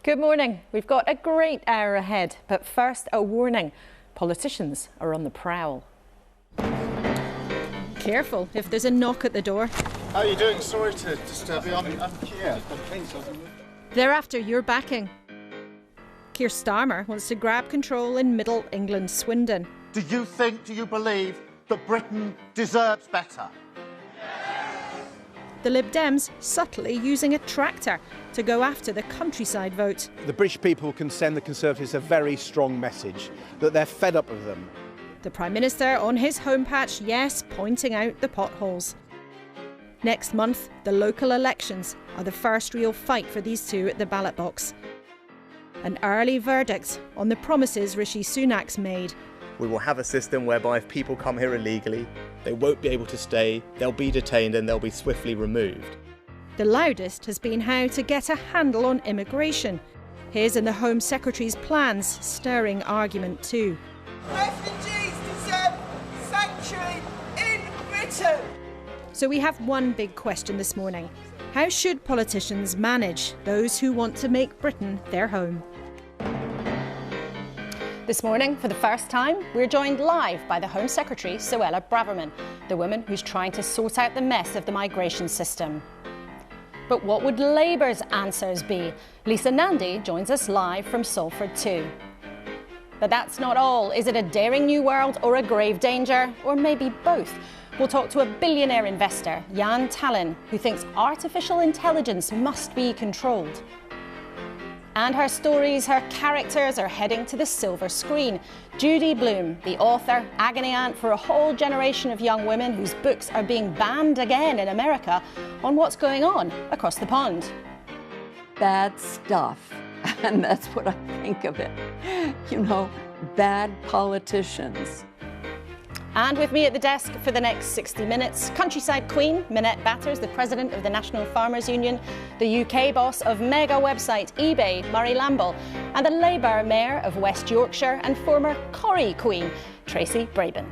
Good morning. We've got a great hour ahead, but first a warning. Politicians are on the prowl. Careful if there's a knock at the door. How are you doing? Sorry to disturb you. I'm here. They're after your backing. Keir Starmer wants to grab control in Middle England, Swindon. Do you believe that Britain deserves better? The Lib Dems subtly using a tractor to go after the countryside vote. The British people can send the Conservatives a very strong message that they're fed up of them. The Prime Minister on his home patch, yes, pointing out the potholes. Next month, the local elections are the first real fight for these two at the ballot box. An early verdict on the promises Rishi Sunak's made. We will have a system whereby if people come here illegally, they won't be able to stay, they'll be detained and they'll be swiftly removed. The loudest has been how to get a handle on immigration. His and the Home Secretary's plans stirring argument too. Refugees deserve sanctuary in Britain. So we have one big question this morning. How should politicians manage those who want to make Britain their home? This morning, for the first time, we're joined live by the Home Secretary, Suella Braverman, the woman who's trying to sort out the mess of the migration system. But what would Labour's answers be? Lisa Nandy joins us live from Salford too. But that's not all. Is it a daring new world or a grave danger? Or maybe both? We'll talk to a billionaire investor, Jan Tallinn, who thinks artificial intelligence must be controlled. And her stories, her characters are heading to the silver screen. Judy Blume, the author, agony aunt for a whole generation of young women whose books are being banned again in America, on what's going on across the pond. Bad stuff, and that's what I think of it. You know, bad politicians. And with me at the desk for the next 60 minutes, countryside queen Minette Batters, the president of the National Farmers Union, the UK boss of mega website eBay, Murray Lamble, and the Labour mayor of West Yorkshire and former Corrie queen, Tracy Brabin.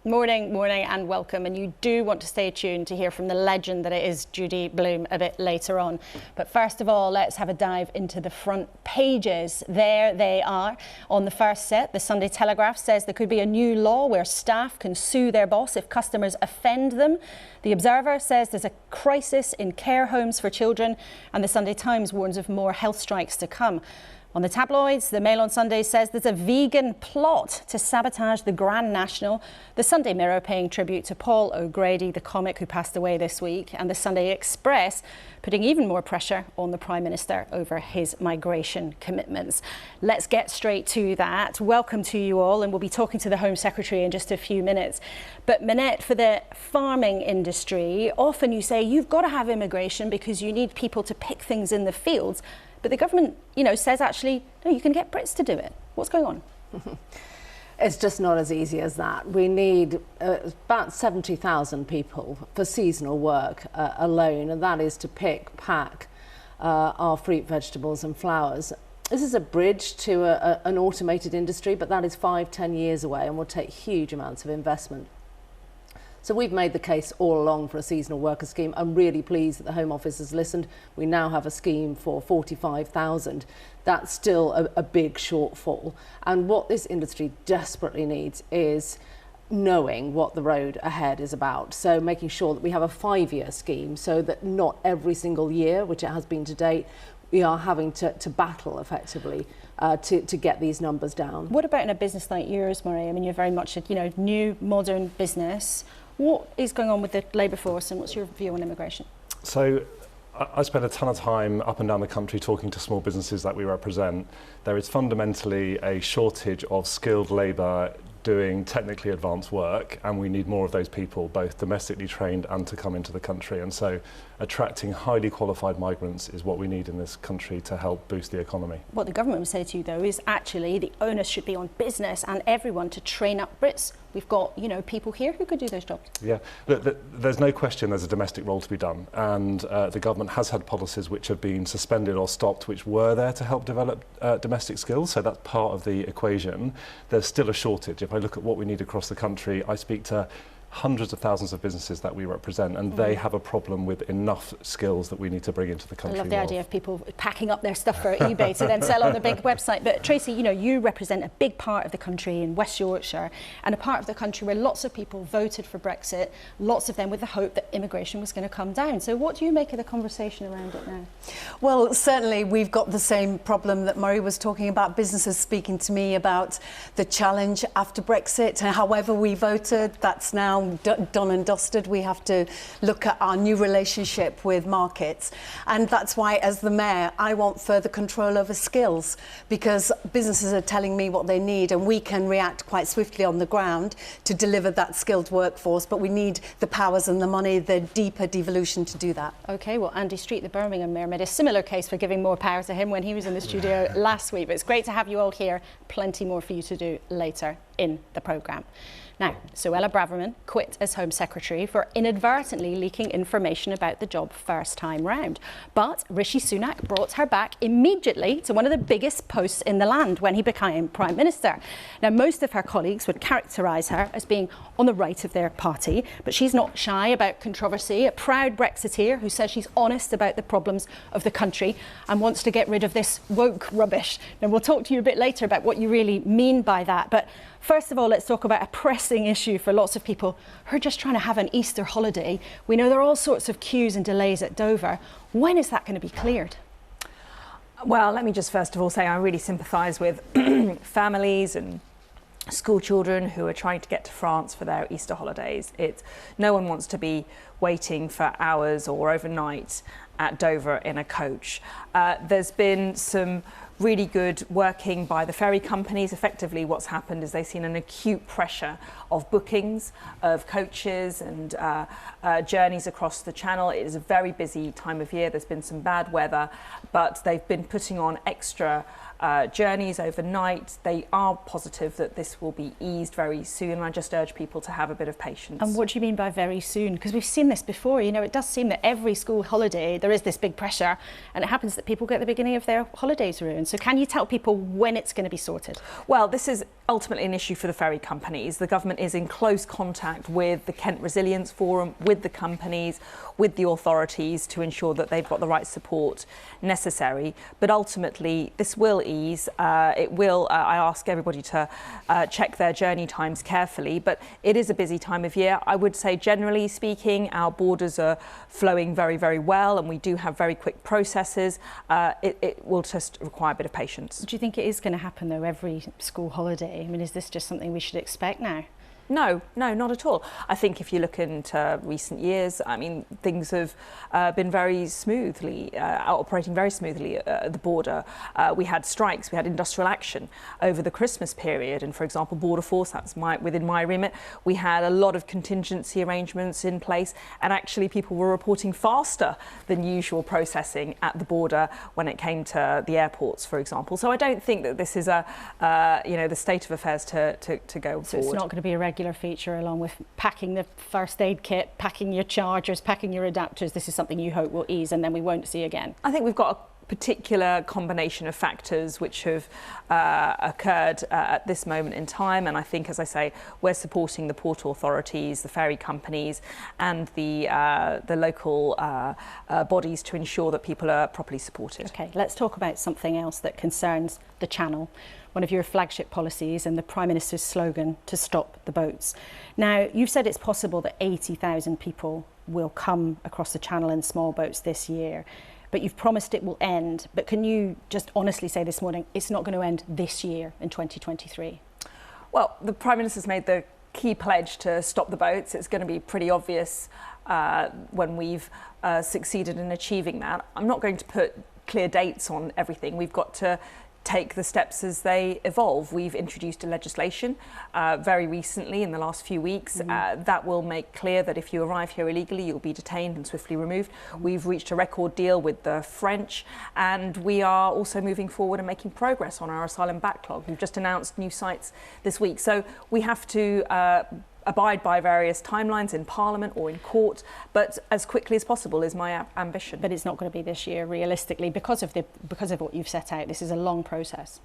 Morning and welcome, and you do want to stay tuned to hear from the legend that it is Judy Blume a bit later on. But first of all, let's have a dive into the front pages. There they are on the first set. The Sunday Telegraph says there could be a new law where staff can sue their boss if customers offend them. The Observer says there's a crisis in care homes for children, and the Sunday Times warns of more health strikes to come. On the tabloids, the Mail on Sunday says there's a vegan plot to sabotage the Grand National. The Sunday Mirror paying tribute to Paul O'Grady, the comic who passed away this week. And the Sunday Express putting even more pressure on the Prime Minister over his migration commitments. Let's get straight to that. Welcome to you all, and we'll be talking to the Home Secretary in just a few minutes. But Minette, for the farming industry, often you say you've got to have immigration because you need people to pick things in the fields. But the government, says actually, no, you can get Brits to do it. What's going on? It's just not as easy as that. We need about 70,000 people for seasonal work alone, and that is to pick, pack our fruit, vegetables and flowers. This is a bridge to an automated industry, but that is 5-10 years away and will take huge amounts of investment. So we've made the case all along for a seasonal worker scheme. I'm really pleased that the Home Office has listened. We now have a scheme for 45,000. That's still a big shortfall. And what this industry desperately needs is knowing what the road ahead is about. So making sure that we have a 5-year scheme so that not every single year, which it has been to date, we are having to battle effectively to get these numbers down. What about in a business like yours, Murray? I mean, you're very much a new, modern business. What is going on with the labour force, and what's your view on immigration? So I spend a ton of time up and down the country talking to small businesses that we represent. There is fundamentally a shortage of skilled labour doing technically advanced work, and we need more of those people, both domestically trained and to come into the country. And so attracting highly qualified migrants is what we need in this country to help boost the economy. What the government would say to you, though, is actually the onus should be on business and everyone to train up Brits We've got, you know, people here who could do those jobs. Yeah, look, there's no question there's a domestic role to be done, and the government has had policies which have been suspended or stopped which were there to help develop domestic skills, so that's part of the equation. There's still a shortage. If I look at what we need across the country, I speak to hundreds of thousands of businesses that we represent, and they have a problem with enough skills that we need to bring into the country. I love the idea of people packing up their stuff for eBay to then sell on the big website. But Tracy, you know, you represent a big part of the country in West Yorkshire, and a part of the country where lots of people voted for Brexit, lots of them with the hope that immigration was going to come down. So what do you make of the conversation around it now? Well, certainly we've got the same problem that Murray was talking about, businesses speaking to me about the challenge after Brexit. However we voted, that's now done and dusted. We have to look at our new relationship with markets, and that's why, as the Mayor, I want further control over skills, because businesses are telling me what they need and we can react quite swiftly on the ground to deliver that skilled workforce, but we need the powers and the money, the deeper devolution to do that. OK, well, Andy Street, the Birmingham Mayor, made a similar case for giving more power to him when he was in the studio last week. But it's great to have you all here. Plenty more for you to do later in the programme. Now, Suella Braverman quit as Home Secretary for inadvertently leaking information about the job first time round. But Rishi Sunak brought her back immediately to one of the biggest posts in the land when he became Prime Minister. Now, most of her colleagues would characterise her as being on the right of their party, but she's not shy about controversy, a proud Brexiteer who says she's honest about the problems of the country and wants to get rid of this woke rubbish. Now, we'll talk to you a bit later about what you really mean by that. But first of all, let's talk about a pressing issue for lots of people who are just trying to have an Easter holiday. We know there are all sorts of queues and delays at Dover. When is that going to be cleared? Well, let me just first of all say I really sympathise with families and school children who are trying to get to France for their Easter holidays. No one wants to be waiting for hours or overnight at Dover in a coach. There's been some really good working by the ferry companies. Effectively, what's happened is they've seen an acute pressure of bookings, of coaches and journeys across the channel. It is a very busy time of year. There's been some bad weather, but they've been putting on extra journeys overnight. They are positive that this will be eased very soon. I just urge people to have a bit of patience. And what do you mean by very soon? Because we've seen this before. You know, it does seem that every school holiday there is this big pressure, and it happens that people get the beginning of their holidays ruined. So can you tell people when it's going to be sorted? Well, this is ultimately an issue for the ferry companies. The government is in close contact with the Kent Resilience Forum, with the companies, with the authorities to ensure that they've got the right support necessary. But ultimately, this will ease. It will, I ask everybody to check their journey times carefully, but it is a busy time of year. I would say, generally speaking, our borders are flowing very, very well, and we do have very quick processes. It will just require a bit of patience. Do you think it is going to happen, though, every school holiday? I mean, is this just something we should expect now? No, not at all. I think if you look into recent years, I mean, things have been very smoothly, operating very smoothly at the border. We had strikes, we had industrial action over the Christmas period, and for example, Border Force, that's within my remit. We had a lot of contingency arrangements in place, and actually people were reporting faster than usual processing at the border when it came to the airports, for example. So I don't think that this is the state of affairs to go so forward. It's not going to be a regular feature, along with packing the first aid kit, packing your chargers, packing your adapters. This is something you hope will ease and then we won't see again. I think we've got a particular combination of factors which have occurred at this moment in time, and I think, as I say, we're supporting the port authorities, the ferry companies and the local bodies to ensure that people are properly supported. OK, let's talk about something else that concerns the Channel, one of your flagship policies and the Prime Minister's slogan, to stop the boats. Now, you've said it's possible that 80,000 people will come across the Channel in small boats this year, but you've promised it will end. But can you just honestly say this morning it's not going to end this year in 2023? Well, the Prime Minister's made the key pledge to stop the boats. It's going to be pretty obvious when we've succeeded in achieving that. I'm not going to put clear dates on everything. We've got to take the steps as they evolve. We've introduced a legislation very recently in the last few weeks that will make clear that if you arrive here illegally, you'll be detained and swiftly removed. We've reached a record deal with the French, and we are also moving forward and making progress on our asylum backlog. We've just announced new sites this week. So we have to abide by various timelines in Parliament or in court, but as quickly as possible is my ambition. But it's not going to be this year, realistically, because of what you've set out. This is a long process.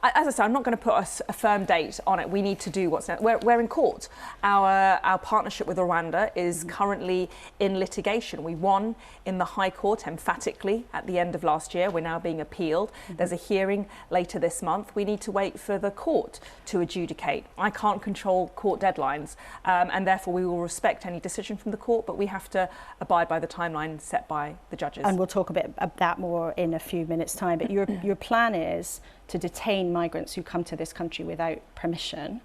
As I said, I'm not going to put a firm date on it. We need to do what's next. We're in court. Our partnership with Rwanda is currently in litigation. We won in the High Court emphatically at the end of last year. We're now being appealed. There's a hearing later this month. We need to wait for the court to adjudicate. I can't control court deadlines, and therefore we will respect any decision from the court, but we have to abide by the timeline set by the judges. And we'll talk a bit about that more in a few minutes' time. But your plan is to detain migrants who come to this country without permission.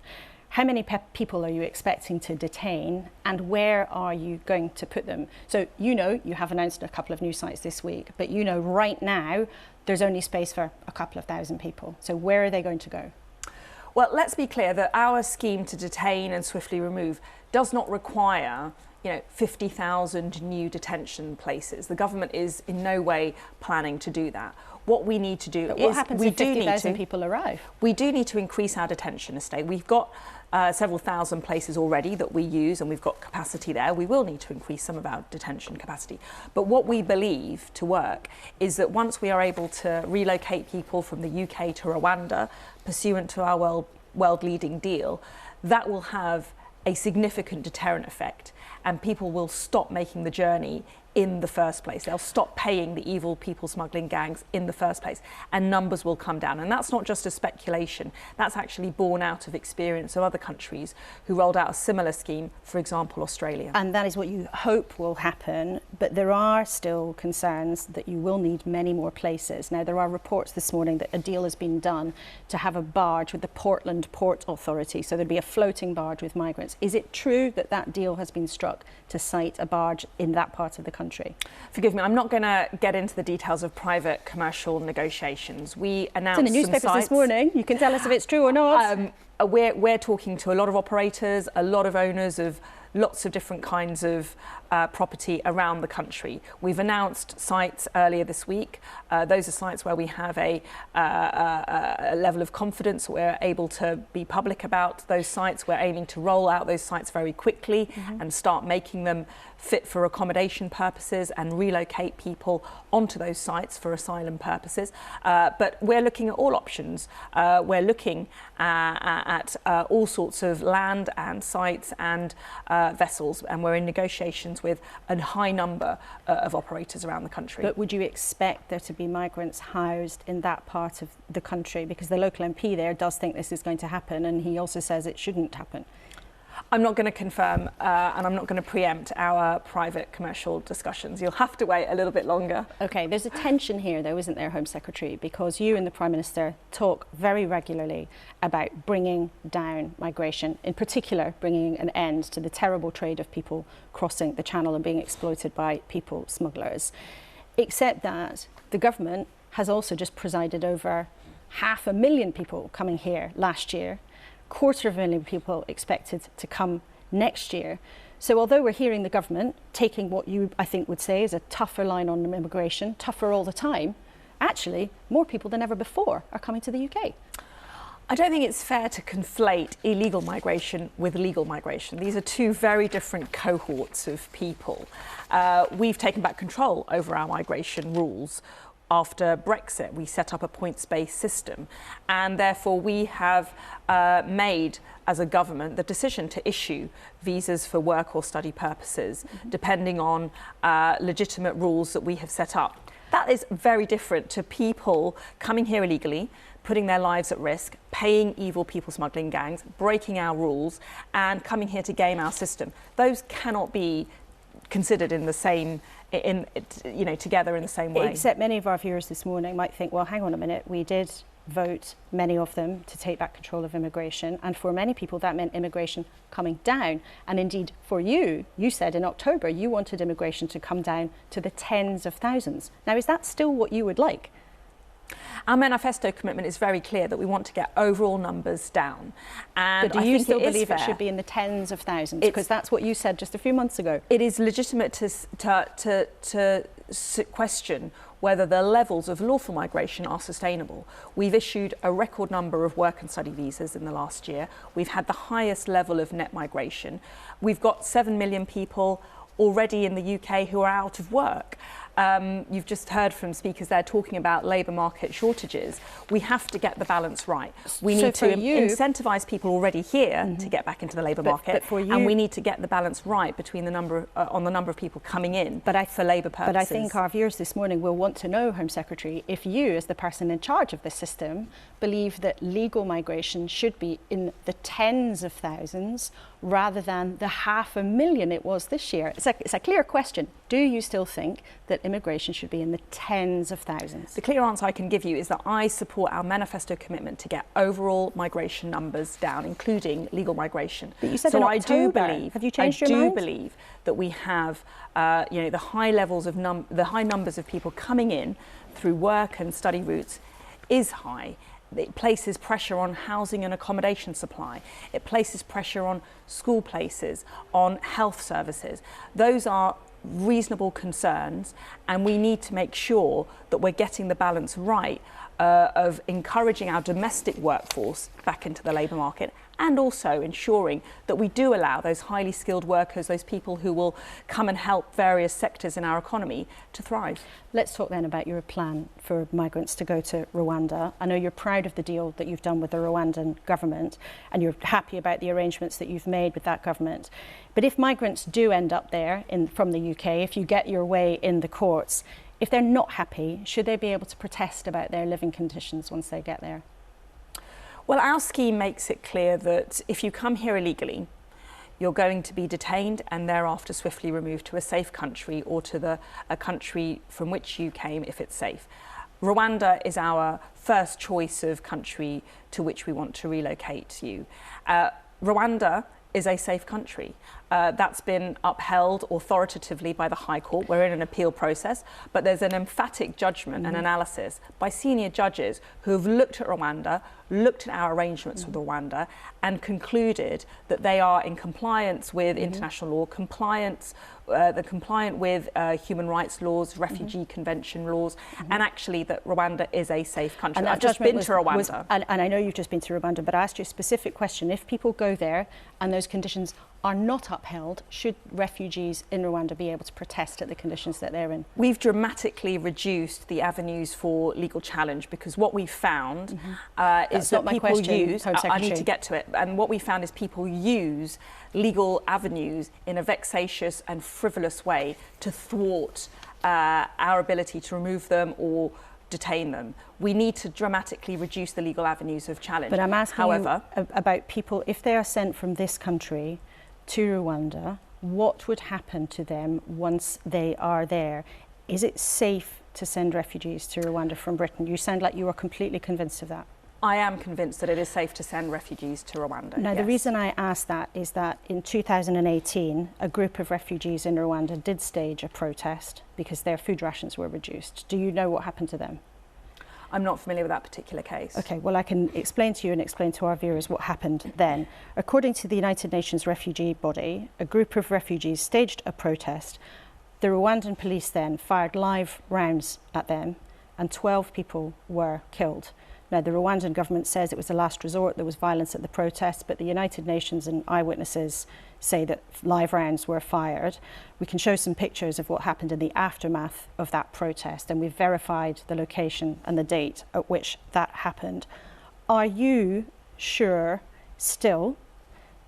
How many people are you expecting to detain, and where are you going to put them? So you have announced a couple of new sites this week, but right now there's only space for a couple of thousand people. So where are they going to go? Well, let's be clear that our scheme to detain and swiftly remove does not require 50,000 new detention places. The government is in no way planning to do that. What we need to do is... What happens if 50,000 people arrive? We do need to increase our detention estate. We've got several thousand places already that we use, and we've got capacity there. We will need to increase some of our detention capacity. But what we believe to work is that once we are able to relocate people from the UK to Rwanda, pursuant to our world-leading deal, that will have a significant deterrent effect, and people will stop making the journey in the first place. They'll stop paying the evil people smuggling gangs in the first place, and numbers will come down. And that's not just a speculation. That's actually born out of experience of other countries who rolled out a similar scheme, for example, Australia. And that is what you hope will happen, but there are still concerns that you will need many more places. Now, there are reports this morning that a deal has been done to have a barge with the Portland Port Authority, so there'd be a floating barge with migrants. Is it true that that deal has been struck to site a barge in that part of the country? Forgive me, I'm not going to get into the details of private commercial negotiations. We announced it's in the newspapers this morning. You can tell us if it's true or not. We're talking to a lot of operators, a lot of owners of lots of different kinds of property around the country. We've announced sites earlier this week. Those are sites where we have a level of confidence. We're able to be public about those sites. We're aiming to roll out those sites very quickly and start making them fit for accommodation purposes and relocate people onto those sites for asylum purposes. But we're looking at all options. We're looking at all sorts of land and sites and vessels, and we're in negotiations with a high number of operators around the country. But would you expect there to be migrants housed in that part of the country? Because the local MP there does think this is going to happen, and he also says it shouldn't happen. I'm not going to confirm and I'm not going to preempt our private commercial discussions. You'll have to wait a little bit longer. OK, there's a tension here, though, isn't there, Home Secretary? Because you and the Prime Minister talk very regularly about bringing down migration, in particular bringing an end to the terrible trade of people crossing the Channel and being exploited by people smugglers. Except that the government has also just presided over 500,000 people coming here last year. 250,000 people expected to come next year. So although we're hearing the government taking what you, I think, would say is a tougher line on immigration, tougher all the time, actually more people than ever before are coming to the UK. I don't think it's fair to conflate illegal migration with legal migration. These are two very different cohorts of people. We've taken back control over our migration rules. After Brexit, we set up a points-based system, and therefore we have made, as a government, the decision to issue visas for work or study purposes, depending on legitimate rules that we have set up. That is very different to people coming here illegally, putting their lives at risk, paying evil people smuggling gangs, breaking our rules, and coming here to game our system. Those cannot be considered in the same, together in the same way. Except many of our viewers this morning might think, well, hang on a minute, we did vote, many of them, to take back control of immigration, and for many people that meant immigration coming down. And indeed for you said in October you wanted immigration to come down to the tens of thousands. Now, is that still what you would like? Our manifesto commitment is very clear that we want to get overall numbers down. And but do you still believe it should be in the tens of thousands? Because that's what you said just a few months ago. It is legitimate to question whether the levels of lawful migration are sustainable. We've issued a record number of work and study visas in the last year. We've had the highest level of net migration. We've got 7 million people already in the UK who are out of work. You've just heard from speakers there talking about labour market shortages. We have to get the balance right. We need to incentivise people already here to get back into the labour market, and we need to get the balance right between the number on the number of people coming in for labour purposes. But I think our viewers this morning will want to know, Home Secretary, if you, as the person in charge of this system, believe that legal migration should be in the tens of thousands rather than the 500,000 it was this year. It's a clear question. Do you still think that immigration should be in the tens of thousands? The clear answer I can give you is that I support our manifesto commitment to get overall migration numbers down, including legal migration. But you said so in I October. do believe. Have you changed your mind? I do believe that we have, the high levels of the high numbers of people coming in through work and study routes is high. It places pressure on housing and accommodation supply. It places pressure on school places, on health services. Those are reasonable concerns, and we need to make sure that we're getting the balance right of encouraging our domestic workforce back into the labour market, and also ensuring that we do allow those highly skilled workers, those people who will come and help various sectors in our economy to thrive. Let's talk then about your plan for migrants to go to Rwanda. I know you're proud of the deal that you've done with the Rwandan government, and you're happy about the arrangements that you've made with that government. But if migrants do end up there from the UK, if you get your way in the courts, if they're not happy, should they be able to protest about their living conditions once they get there? Well, our scheme makes it clear that if you come here illegally, you're going to be detained and thereafter swiftly removed to a safe country or to a country from which you came if it's safe. Rwanda is our first choice of country to which we want to relocate you. Rwanda is a safe country. That's been upheld authoritatively by the High Court. We're in an appeal process, but there's an emphatic judgment and analysis by senior judges who have looked at Rwanda, looked at our arrangements with Rwanda, and concluded that they are in compliance with international law, compliant with human rights laws, refugee convention laws, and actually that Rwanda is a safe country. And I've just been to Rwanda. And I know you've just been to Rwanda, but I asked you a specific question. If people go there and those conditions are not upheld, should refugees in Rwanda be able to protest at the conditions that they're in? We've dramatically reduced the avenues for legal challenge, because what we've found is that people use... I need to get to it. And what we found is people use legal avenues in a vexatious and frivolous way to thwart our ability to remove them or detain them. We need to dramatically reduce the legal avenues of challenge. But I'm asking you about people, if they are sent from this country to Rwanda, what would happen to them once they are there? Is it safe to send refugees to Rwanda from Britain? You sound like you are completely convinced of that. I am convinced that it is safe to send refugees to Rwanda. Now, the reason I ask that is that in 2018, a group of refugees in Rwanda did stage a protest because their food rations were reduced. Do you know what happened to them? I'm not familiar with that particular case. Okay, well, I can explain to you and explain to our viewers what happened then. According to the United Nations refugee body, a group of refugees staged a protest. The Rwandan police then fired live rounds at them, and 12 people were killed. Now, the Rwandan government says it was a last resort, there was violence at the protests, but the United Nations and eyewitnesses say that live rounds were fired. We can show some pictures of what happened in the aftermath of that protest, and we've verified the location and the date at which that happened. Are you sure still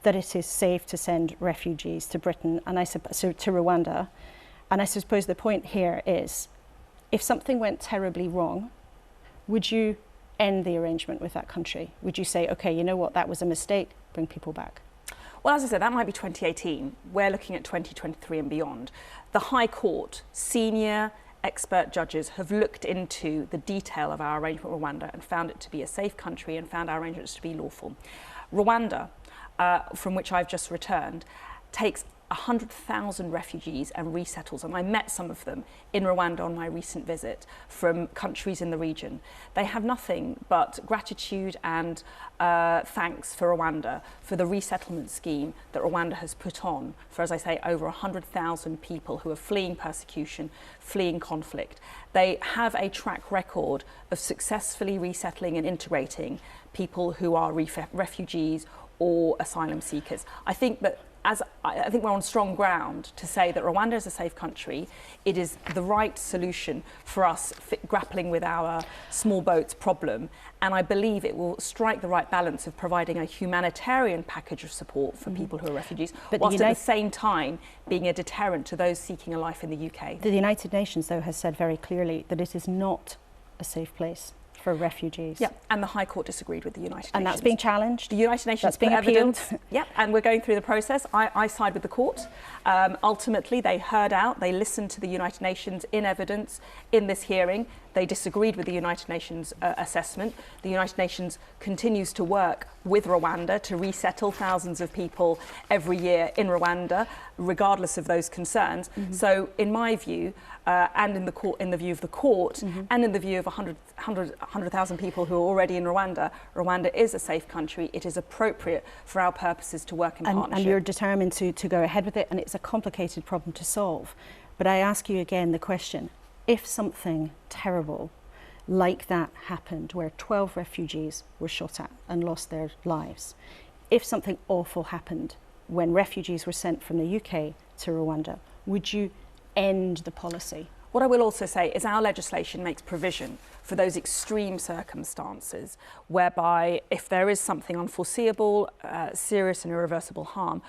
that it is safe to send refugees to Britain and to Rwanda? And I suppose the point here is, if something went terribly wrong, would you end the arrangement with that country? Would you say, okay, you know what, that was a mistake, bring people back? Well, as I said, that might be 2018. We're looking at 2023 and beyond. The High Court, senior expert judges have looked into the detail of our arrangement with Rwanda and found it to be a safe country and found our arrangements to be lawful. Rwanda, from which I've just returned, takes 100,000 refugees and resettles, and I met some of them in Rwanda on my recent visit from countries in the region. They have nothing but gratitude and thanks for Rwanda, for the resettlement scheme that Rwanda has put on for, as I say, over 100,000 people who are fleeing persecution, fleeing conflict. They have a track record of successfully resettling and integrating people who are refugees or asylum seekers. I think we're on strong ground to say that Rwanda is a safe country. It is the right solution for us grappling with our small boats problem, and I believe it will strike the right balance of providing a humanitarian package of support for people who are refugees, but whilst at the same time being a deterrent to those seeking a life in the UK. The United Nations, though, has said very clearly that it is not a safe place for refugees. Yeah, and the High Court disagreed with the United Nations. And that's being challenged? The United Nations that's being appealed? Yeah, and we're going through the process. I side with the court. Ultimately, they heard out, they listened to the United Nations in evidence in this hearing. They disagreed with the United Nations assessment. The United Nations continues to work with Rwanda to resettle thousands of people every year in Rwanda, regardless of those concerns. So, in my view, and in the view of the court, and in the view of 100,000 people who are already in Rwanda, Rwanda is a safe country. It is appropriate for our purposes to work in partnership. And you're determined to go ahead with it, and it's a complicated problem to solve. But I ask you again the question, if something terrible like that happened, where 12 refugees were shot at and lost their lives, if something awful happened when refugees were sent from the UK to Rwanda, would you end the policy? What I will also say is our legislation makes provision for those extreme circumstances whereby if there is something unforeseeable, serious and irreversible harm,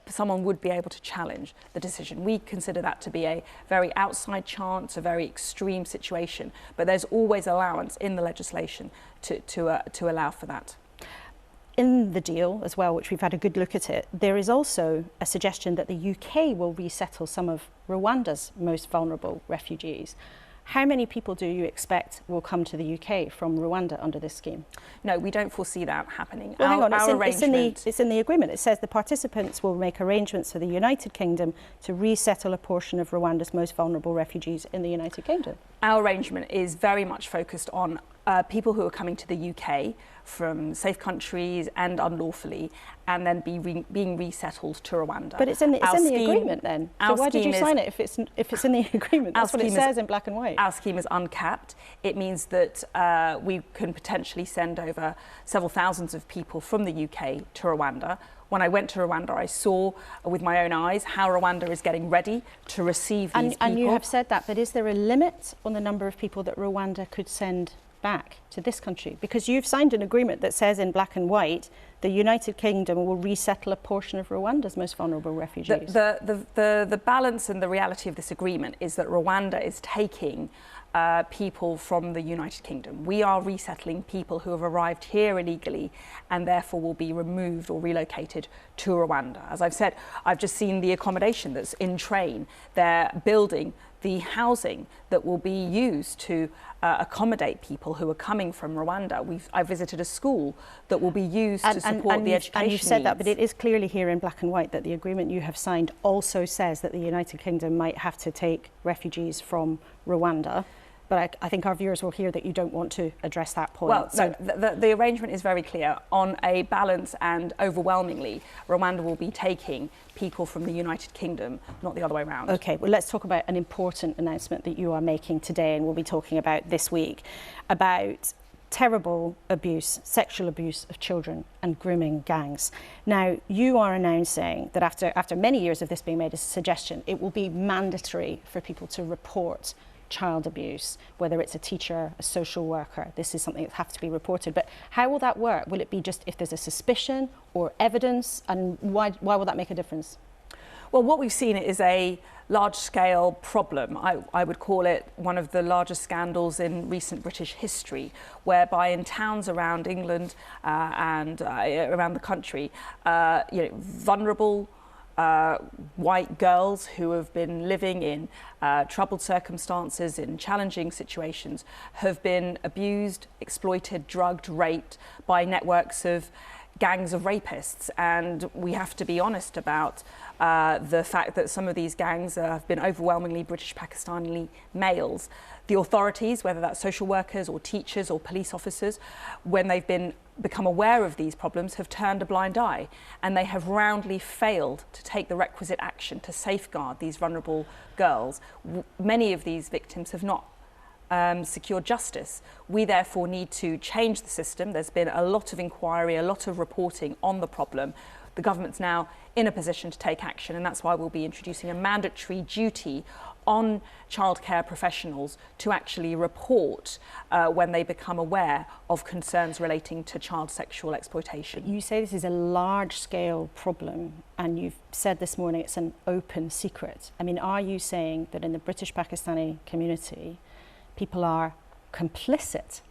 someone would be able to challenge the decision. We consider that to be a very outside chance, a very extreme situation, but there's always allowance in the legislation to allow for that. In the deal as well, which we've had a good look at it, there is also a suggestion that the UK will resettle some of Rwanda's most vulnerable refugees. How many people do you expect will come to the UK from Rwanda under this scheme? No, we don't foresee that happening. Well, hang on, it's in the agreement. It says the participants will make arrangements for the United Kingdom to resettle a portion of Rwanda's most vulnerable refugees in the United Kingdom. Our arrangement is very much focused on people who are coming to the UK from safe countries and unlawfully, and then being resettled to Rwanda. But it's in the agreement then. So why did you sign it if it's in the agreement? That's what it says in black and white. Our scheme is uncapped. It means that we can potentially send over several thousands of people from the UK to Rwanda. When I went to Rwanda, I saw with my own eyes how Rwanda is getting ready to receive these people. And you have said that, but is there a limit on the number of people that Rwanda could send back to this country? Because you've signed an agreement that says in black and white the United Kingdom will resettle a portion of Rwanda's most vulnerable refugees. The balance and the reality of this agreement is that Rwanda is taking people from the United Kingdom. We are resettling people who have arrived here illegally and therefore will be removed or relocated to Rwanda. As I've said, I've just seen the accommodation that's in train. They're building the housing that will be used to accommodate people who are coming from Rwanda. I visited a school that will be used to support the education And you've said that, needs. but it is clearly here in black and white that the agreement you have signed also says that the United Kingdom might have to take refugees from Rwanda. But I think our viewers will hear that you don't want to address that point. Well, so the arrangement is very clear. On a balance and overwhelmingly, Rwanda will be taking people from the United Kingdom, not the other way around. OK, well, let's talk about an important announcement that you are making today, and we'll be talking about this week, about terrible abuse, sexual abuse of children and grooming gangs. Now, you are announcing that after many years of this being made as a suggestion, it will be mandatory for people to report child abuse, whether it's a teacher, a social worker. This is something that has to be reported. But how will that work? Will it be just if there's a suspicion or evidence? And why will that make a difference? Well, what we've seen is a large-scale problem. I would call it one of the largest scandals in recent British history, whereby in towns around England and around the country, vulnerable white girls who have been living in troubled circumstances, in challenging situations, have been abused, exploited, drugged, raped by networks of gangs of rapists, and we have to be honest about the fact that some of these gangs have been overwhelmingly British Pakistani males. The authorities, whether that's social workers or teachers or police officers, when they've become aware of these problems, have turned a blind eye, and they have roundly failed to take the requisite action to safeguard these vulnerable girls. Many of these victims have not secured justice. We therefore need to change the system. There's been a lot of inquiry, a lot of reporting on the problem. The government's now in a position to take action, and that's why we'll be introducing a mandatory duty on childcare professionals to actually report when they become aware of concerns relating to child sexual exploitation. You say this is a large-scale problem, and you've said this morning it's an open secret. I mean, are you saying that in the British Pakistani community, people are complicit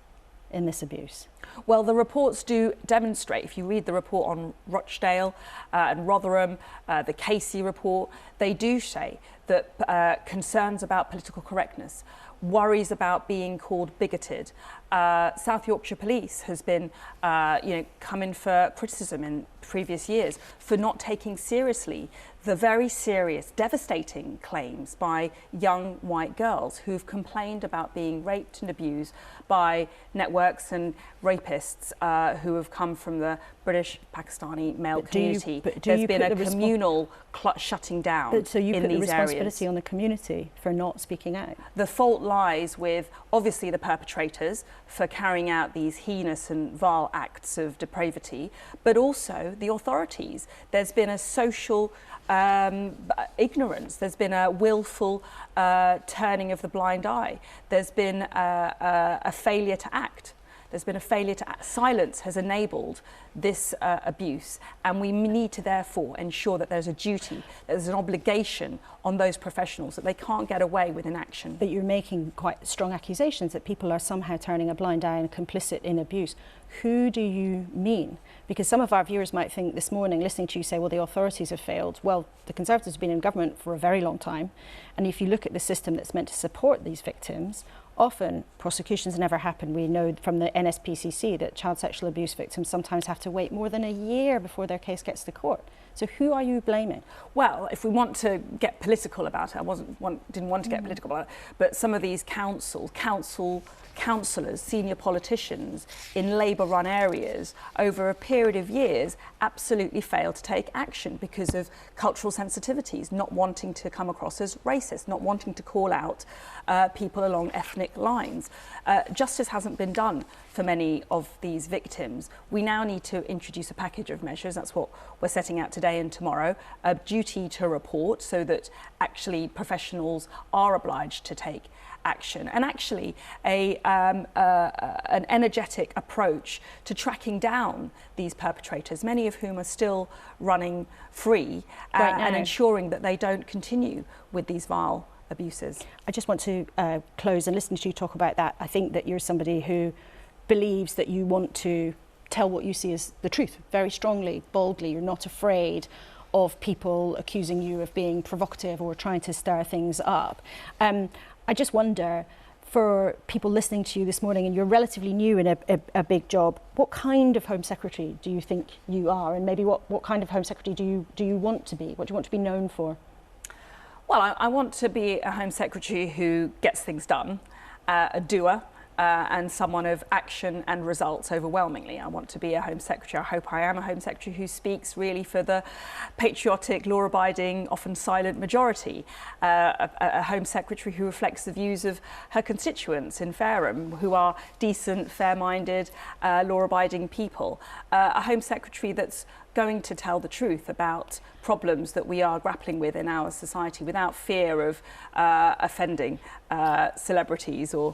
in this abuse? Well, the reports do demonstrate. If you read the report on Rochdale and Rotherham, the Casey report, they do say that concerns about political correctness, worries about being called bigoted. South Yorkshire Police has been, come in for criticism in previous years for not taking seriously the very serious, devastating claims by young white girls who've complained about being raped and abused by networks and rapists who have come from the British Pakistani male community. There's been a communal shutting down so you in put these the responsibility areas. on the community for not speaking out? The fault lies with, obviously, the perpetrators for carrying out these heinous and vile acts of depravity, but also the authorities. There's been a social ignorance. There's been a willful turning of the blind eye. There's been a failure to act. There's been a failure to act. Silence has enabled this abuse, and we need to therefore ensure that there's a duty, there's an obligation on those professionals that they can't get away with inaction. But you're making quite strong accusations that people are somehow turning a blind eye and complicit in abuse. Who do you mean? Because some of our viewers might think this morning, listening to you say, well, the authorities have failed. Well, the Conservatives have been in government for a very long time. And if you look at the system that's meant to support these victims, often prosecutions never happen. We know from the NSPCC that child sexual abuse victims sometimes have to wait more than a year before their case gets to court. So who are you blaming? Well, if we want to get political about it, didn't want to get political about it, but some of these councillors, senior politicians in Labour-run areas over a period of years absolutely failed to take action because of cultural sensitivities, not wanting to come across as racist, not wanting to call out people along ethnic lines. Justice hasn't been done for many of these victims. We now need to introduce a package of measures. That's what we're setting out today and tomorrow. A duty to report so that actually professionals are obliged to take action, and actually an energetic approach to tracking down these perpetrators, many of whom are still running free, and ensuring that they don't continue with these vile abuses. I just want to close and listen to you talk about that. I think that you're somebody who believes that you want to tell what you see as the truth very strongly, boldly. You're not afraid of people accusing you of being provocative or trying to stir things up. I just wonder, for people listening to you this morning, and you're relatively new in a big job, what kind of Home Secretary do you think you are? And maybe what kind of Home Secretary do you want to be? What do you want to be known for? Well, I want to be a Home Secretary who gets things done, a doer, and someone of action and results overwhelmingly. I want to be a Home Secretary. I hope I am a Home Secretary who speaks really for the patriotic, law-abiding, often silent majority. A Home Secretary who reflects the views of her constituents in Fareham, who are decent, fair-minded, law-abiding people. A Home Secretary that's going to tell the truth about problems that we are grappling with in our society without fear of offending celebrities or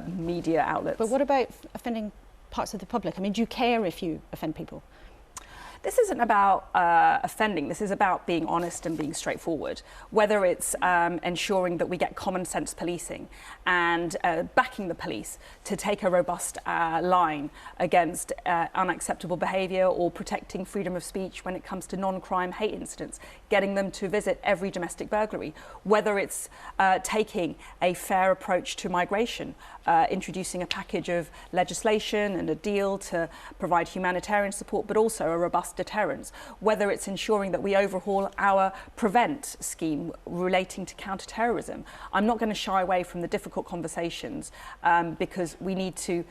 media outlets. But what about offending parts of the public? I mean, do you care if you offend people? this isn't about offending. This is about being honest and being straightforward. Whether it's ensuring that we get common sense policing and backing the police to take a robust line against unacceptable behaviour, or protecting freedom of speech when it comes to non-crime hate incidents, getting them to visit every domestic burglary, whether it's taking a fair approach to migration, introducing a package of legislation and a deal to provide humanitarian support, but also a robust deterrence, whether it's ensuring that we overhaul our Prevent scheme relating to counter-terrorism. I'm not going to shy away from the difficult conversations because we need to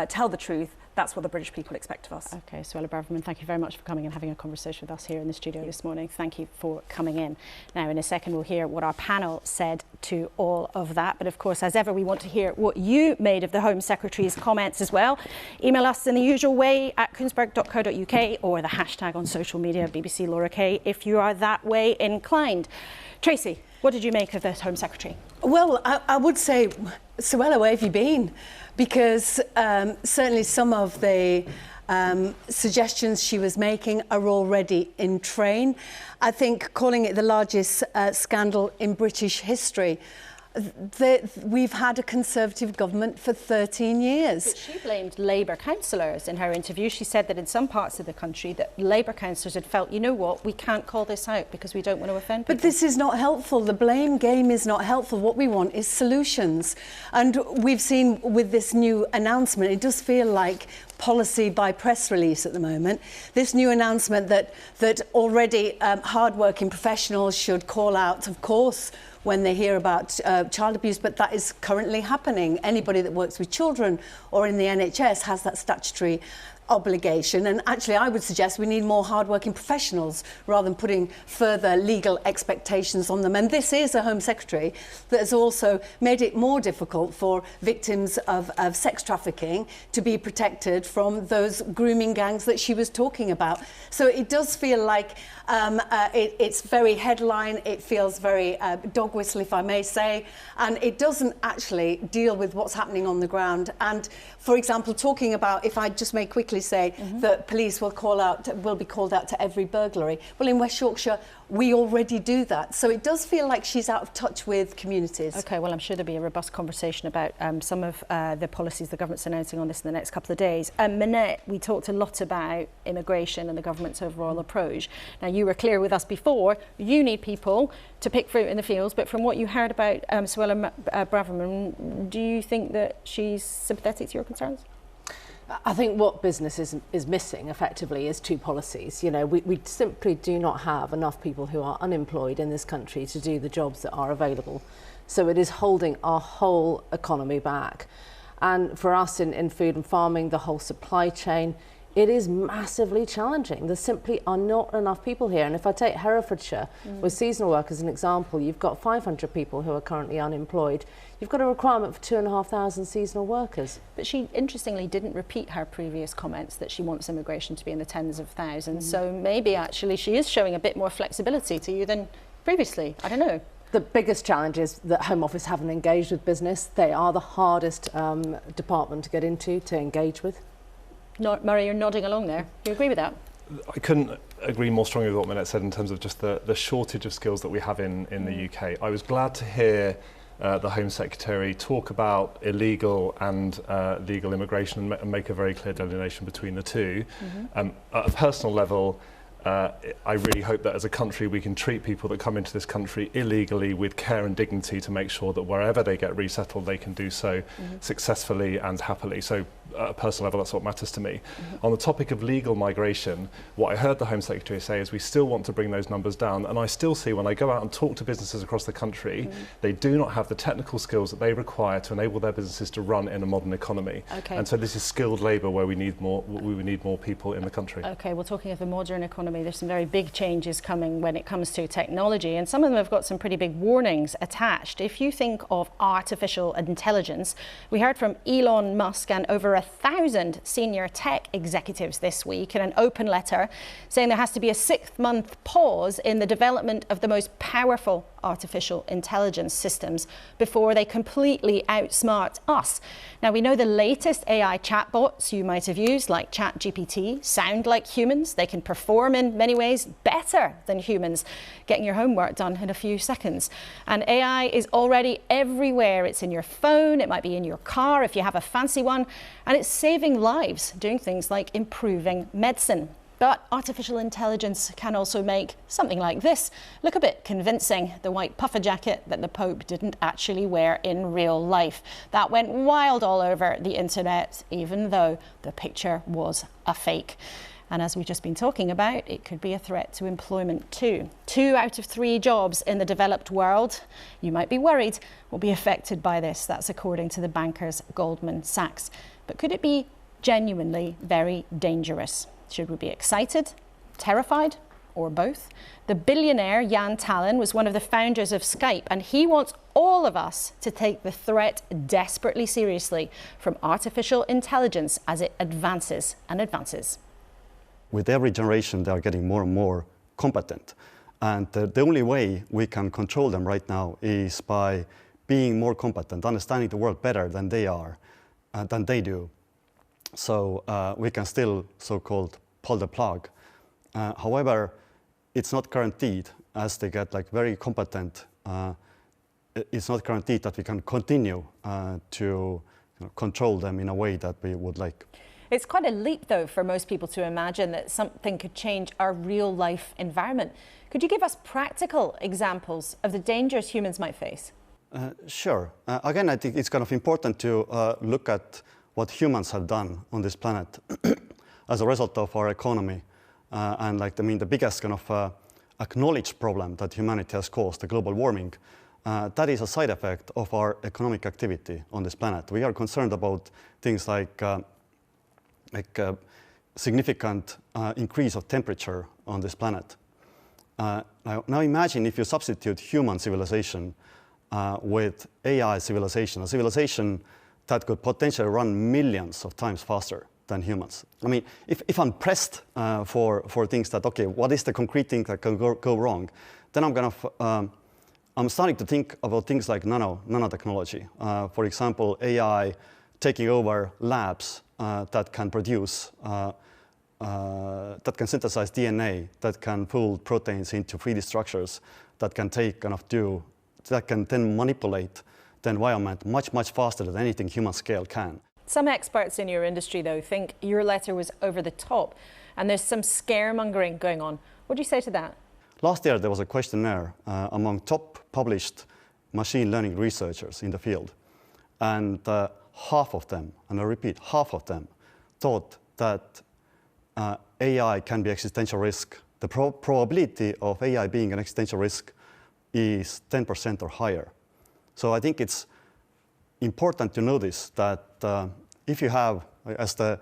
tell the truth. That's what the British people expect of us. Okay, Suella Braverman, thank you very much for coming and having a conversation with us here in the studio this morning. Thank you for coming in. Now, in a second, we'll hear what our panel said to all of that. But of course, as ever, we want to hear what you made of the Home Secretary's comments as well. Email us in the usual way at kuenssberg.co.uk or the hashtag on social media, BBC Laura K, if you are that way inclined. Tracy, what did you make of this Home Secretary? Well, I would say, Suella, where have you been? Because certainly some of the suggestions she was making are already in train. I think calling it the largest scandal in British history, we've had a Conservative government for 13 years. But she blamed Labour councillors in her interview. She said that in some parts of the country that Labour councillors had felt, you know what, we can't call this out because we don't want to offend people. But this is not helpful. The blame game is not helpful. What we want is solutions. And we've seen with this new announcement, it does feel like policy by press release at the moment. This new announcement that already hard-working professionals should call out, of course, when they hear about child abuse, but that is currently happening. Anybody that works with children or in the NHS has that statutory obligation, and actually I would suggest we need more hard-working professionals rather than putting further legal expectations on them. And this is a Home Secretary that has also made it more difficult for victims of sex trafficking to be protected from those grooming gangs that she was talking about. So it does feel like it's very headline, it feels very dog whistle, if I may say, and it doesn't actually deal with what's happening on the ground. And for example, talking about, if I just may quickly say that police will be called out to every burglary. Well, in West Yorkshire, we already do that. So it does feel like she's out of touch with communities. OK, well, I'm sure there'll be a robust conversation about some of the policies the government's announcing on this in the next couple of days. Minette, we talked a lot about immigration and the government's overall approach. Now, you were clear with us before, you need people to pick fruit in the fields, but from what you heard about Suella Braverman, do you think that she's sympathetic to your concerns? I think what business is missing effectively is two policies. You know, we simply do not have enough people who are unemployed in this country to do the jobs that are available. So it is holding our whole economy back. And for us in food and farming, the whole supply chain, it is massively challenging. There simply are not enough people here. And if I take Herefordshire with seasonal work as an example, you've got 500 people who are currently unemployed. You've got a requirement for 2,500 seasonal workers. But she, interestingly, didn't repeat her previous comments that she wants immigration to be in the tens of thousands. So maybe actually she is showing a bit more flexibility to you than previously. I don't know. The biggest challenge is that Home Office haven't engaged with business. They are the hardest department to get into, to engage with. Murray, you're nodding along there. Do you agree with that? I couldn't agree more strongly with what Minette said in terms of just the shortage of skills that we have in the UK. I was glad to hear the Home Secretary talk about illegal and legal immigration and make a very clear delineation between the two. At a personal level, I really hope that as a country we can treat people that come into this country illegally with care and dignity to make sure that wherever they get resettled they can do so successfully and happily. So at a personal level, that's what matters to me. On the topic of legal migration, what I heard the Home Secretary say is we still want to bring those numbers down, and I still see when I go out and talk to businesses across the country, they do not have the technical skills that they require to enable their businesses to run in a modern economy. And so this is skilled labour where we need more people in the country. Okay, well, talking of the modern economy, there's some very big changes coming when it comes to technology, and some of them have got some pretty big warnings attached. If you think of artificial intelligence, we heard from Elon Musk and over 1,000 senior tech executives this week in an open letter saying there has to be a 6-month pause in the development of the most powerful artificial intelligence systems before they completely outsmart us. Now, we know the latest AI chatbots you might have used, like ChatGPT, sound like humans. They can perform in many ways better than humans, getting your homework done in a few seconds. And AI is already everywhere. It's in your phone, it might be in your car if you have a fancy one, and it's saving lives, doing things like improving medicine. But artificial intelligence can also make something like this look a bit convincing, the white puffer jacket that the Pope didn't actually wear in real life. That went wild all over the internet, even though the picture was a fake. And as we've just been talking about, it could be a threat to employment too. 2 out of 3 jobs in the developed world, you might be worried, will be affected by this. That's according to the bankers Goldman Sachs. But could it be genuinely very dangerous? Should we be excited, terrified, or both? The billionaire Jan Tallinn was one of the founders of Skype, and he wants all of us to take the threat desperately seriously from artificial intelligence as it advances and advances. With every generation, they are getting more and more competent. And the only way we can control them right now is by being more competent, understanding the world better than they are, than they do. So we can still so-called pull the plug. However, it's not guaranteed as they get like very competent. It's not guaranteed that we can continue to control them in a way that we would like. It's quite a leap, though, for most people to imagine that something could change our real life environment. Could you give us practical examples of the dangers humans might face? Sure. Again, I think it's kind of important to look at what humans have done on this planet as a result of our economy. And like, I mean, the biggest kind of acknowledged problem that humanity has caused, the global warming, that is a side effect of our economic activity on this planet. We are concerned about things like significant increase of temperature on this planet. Now imagine if you substitute human civilization with AI civilization, a civilization that could potentially run millions of times faster than humans. I mean, if I'm pressed for things that, okay, what is the concrete thing that can go wrong, then I'm starting to think about things like nanotechnology. For example, AI taking over labs that can produce, that can synthesize DNA, that can pull proteins into 3D structures, that can that can then manipulate the environment much faster than anything human scale can. Some experts in your industry, though, think your letter was over the top and there's some scaremongering going on. What do you say to that? Last year, there was a questionnaire among top published machine learning researchers in the field. And half of them, and I repeat, half of them, thought that AI can be existential risk. The probability of AI being an existential risk is 10% or higher. So I think it's important to notice that if you have, as the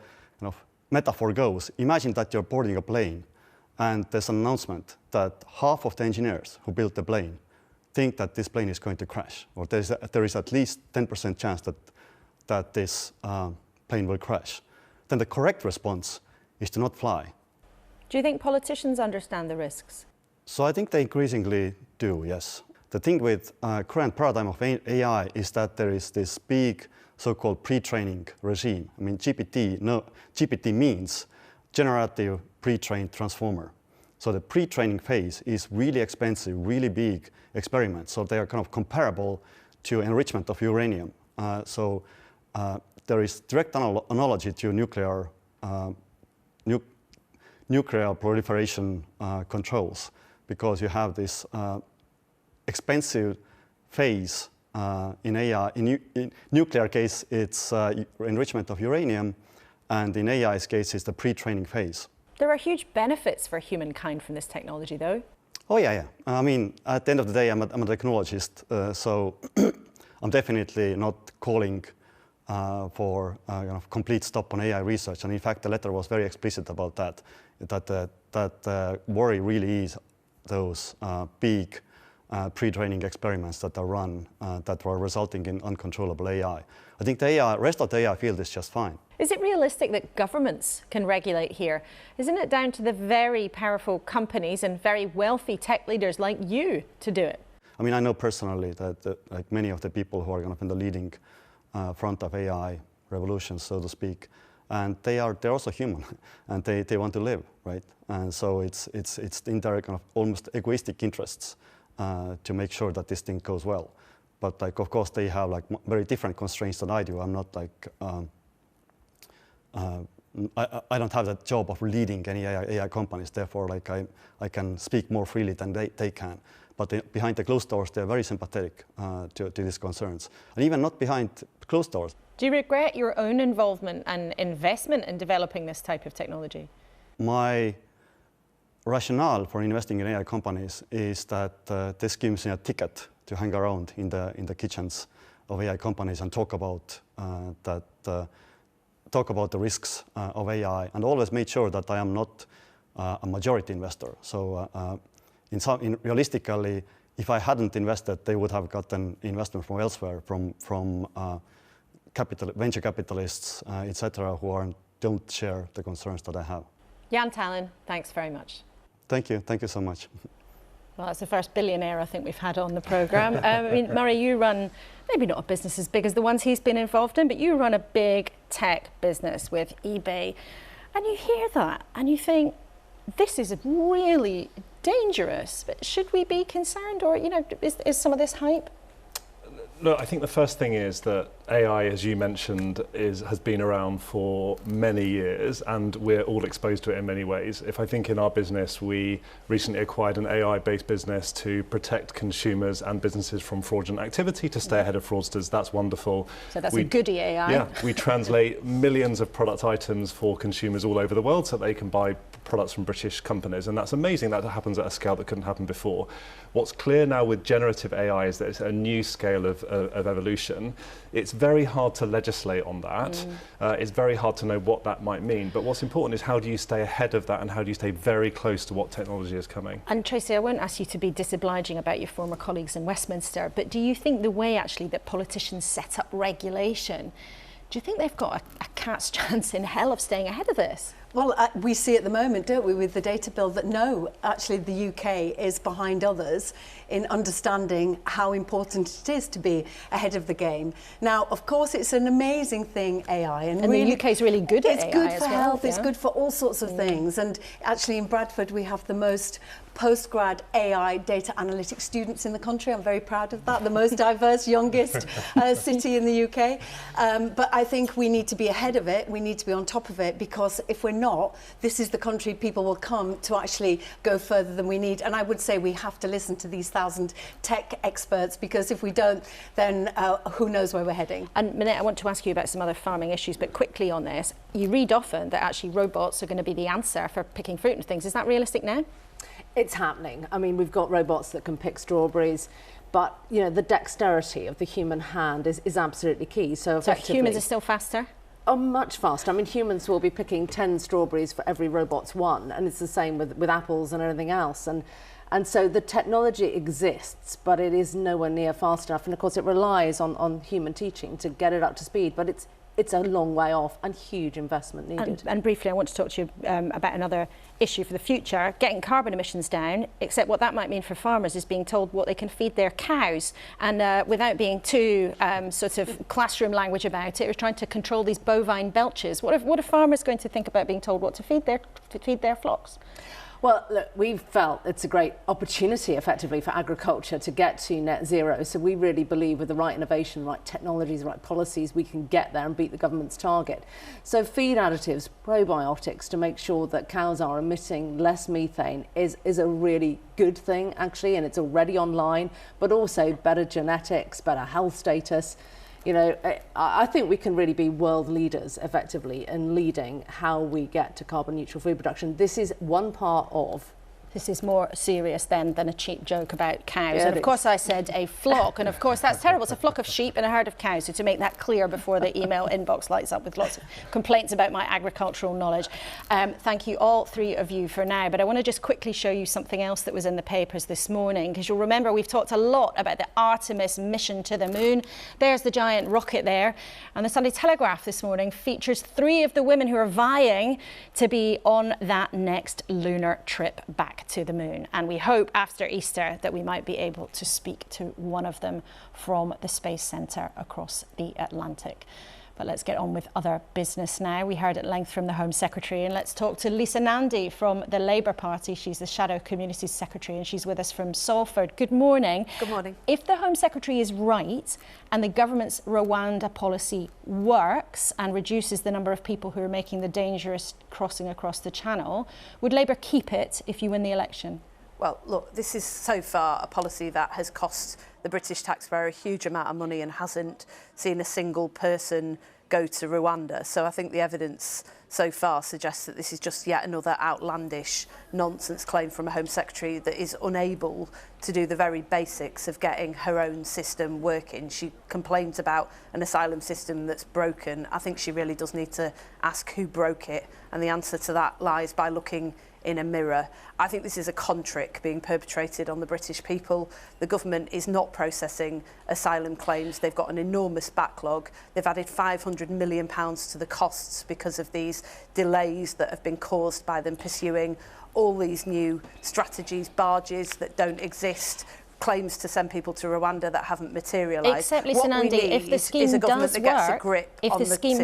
metaphor goes, imagine that you're boarding a plane and there's an announcement that half of the engineers who built the plane think that this plane is going to crash, or there is at least 10% chance that this plane will crash. Then the correct response is to not fly. Do you think politicians understand the risks? So I think they increasingly do, yes. The thing with current paradigm of AI is that there is this big so-called pre-training regime. I mean, GPT means generative pre-trained transformer. So the pre-training phase is really expensive, really big experiments. So they are kind of comparable to enrichment of uranium. There is direct analogy to nuclear proliferation controls, because you have this expensive phase in AI. In nuclear case, it's enrichment of uranium, and in AI's case, it's the pre-training phase. There are huge benefits for humankind from this technology, though. Oh, yeah. I mean, at the end of the day, I'm a technologist, so I'm definitely not calling for complete stop on AI research. And in fact, the letter was very explicit about that worry really is those big pre-training experiments that are run that are resulting in uncontrollable AI. I think the rest of the AI field is just fine. Is it realistic that governments can regulate here? Isn't it down to the very powerful companies and very wealthy tech leaders like you to do it? I mean, I know personally that like many of the people who are going to be in the leading front of AI revolution, so to speak, and they're also human, and they want to live, right? And so it's in their kind of almost egoistic interests to make sure that this thing goes well. But like, of course, they have like very different constraints than I do. I'm not like I don't have that job of leading any AI companies. Therefore, like I can speak more freely than they can. But behind the closed doors, they're very sympathetic to these concerns, and even not behind closed doors. Do you regret your own involvement and investment in developing this type of technology? My rationale for investing in AI companies is that this gives me a ticket to hang around in the kitchens of AI companies and talk about the risks of AI, and always made sure that I am not a majority investor. So realistically, if I hadn't invested, they would have gotten investment from elsewhere, from venture capitalists, etc., who don't share the concerns that I have. Jan Tallinn, thanks very much. Thank you so much. Well, that's the first billionaire I think we've had on the programme. I mean, Murray, you run maybe not a business as big as the ones he's been involved in, but you run a big tech business with eBay. And you hear that and you think, this is really dangerous. But should we be concerned, or, you know, is some of this hype? Look, I think the first thing is that AI, as you mentioned, has been around for many years, and we're all exposed to it in many ways. If I think in our business, we recently acquired an AI-based business to protect consumers and businesses from fraudulent activity, to stay ahead of fraudsters. That's wonderful. So that's a goodie AI. Yeah, we translate millions of product items for consumers all over the world so they can buy products from British companies, and that's amazing. That happens at a scale that couldn't happen before. What's clear now with generative AI is that it's a new scale of evolution. It's very hard to legislate on that. It's very hard to know what that might mean. But what's important is, how do you stay ahead of that, and how do you stay very close to what technology is coming? And Tracy, I won't ask you to be disobliging about your former colleagues in Westminster, but do you think the way actually that politicians set up regulation, do you think they've got a cat's chance in hell of staying ahead of this? Well, we see at the moment, don't we, with the data bill, that no, actually the UK is behind others in understanding how important it is to be ahead of the game. Now, of course, it's an amazing thing, AI. And really, the UK is really good at AI. It's good for health, yeah. It's good for all sorts of things. And actually in Bradford, we have the most postgrad AI data analytics students in the country. I'm very proud of that. The most diverse, youngest city in the UK. But I think we need to be ahead of it. We need to be on top of it, because if we're not, this is the country people will come to actually go further than we need. And I would say we have to listen to these 1,000 tech experts, because if we don't, then who knows where we're heading. And Minette, I want to ask you about some other farming issues, but quickly on this. You read often that actually robots are going to be the answer for picking fruit and things. Is that realistic now? It's happening. I mean, we've got robots that can pick strawberries, but, you know, the dexterity of the human hand is absolutely key. So humans are still faster? Oh, much faster. I mean, humans will be picking 10 strawberries for every robot's one, and it's the same with apples and everything else. And so the technology exists, but it is nowhere near fast enough. And of course, it relies on human teaching to get it up to speed, but it's a long way off and huge investment needed. And briefly, I want to talk to you about another issue for the future, getting carbon emissions down, except what that might mean for farmers is being told what they can feed their cows. And without being too sort of classroom language about it, we're trying to control these bovine belches. What are farmers going to think about being told what to feed their flocks? Well, look, we've felt it's a great opportunity, effectively, for agriculture to get to net zero. So we really believe with the right innovation, right technologies, right policies, we can get there and beat the government's target. So feed additives, probiotics, to make sure that cows are emitting less methane is a really good thing, actually, and it's already online, but also better genetics, better health status. You know, I think we can really be world leaders, effectively, in leading how we get to carbon neutral food production. This is one part of. This is more serious than a cheap joke about cows. Yeah, and of course I said a flock, and of course that's terrible. It's a flock of sheep and a herd of cows. So to make that clear before the email inbox lights up with lots of complaints about my agricultural knowledge. Thank you, all three of you, for now. But I want to just quickly show you something else that was in the papers this morning, because you'll remember we've talked a lot about the Artemis mission to the moon. There's the giant rocket there. And the Sunday Telegraph this morning features 3 of the women who are vying to be on that next lunar trip back to the moon. And we hope after Easter that we might be able to speak to one of them from the Space Centre across the Atlantic. But let's get on with other business now. We heard at length from the Home Secretary, and let's talk to Lisa Nandy from the Labour Party. She's the Shadow Communities Secretary and she's with us from Salford. Good morning. Good morning. If the Home Secretary is right and the government's Rwanda policy works and reduces the number of people who are making the dangerous crossing across the Channel, would Labour keep it if you win the election? Well, look, this is so far a policy that has cost the British taxpayer a huge amount of money and hasn't seen a single person go to Rwanda. So I think the evidence so far suggests that this is just yet another outlandish nonsense claim from a Home Secretary that is unable to do the very basics of getting her own system working. She complains about an asylum system that's broken. I think she really does need to ask who broke it, and the answer to that lies by looking in a mirror. I think this is a con-trick being perpetrated on the British people. The government is not processing asylum claims. They've got an enormous backlog. They've added £500 million to the costs because of these delays that have been caused by them pursuing all these new strategies, barges that don't exist, claims to send people to Rwanda that haven't materialised. Except, listen, Andy, if the scheme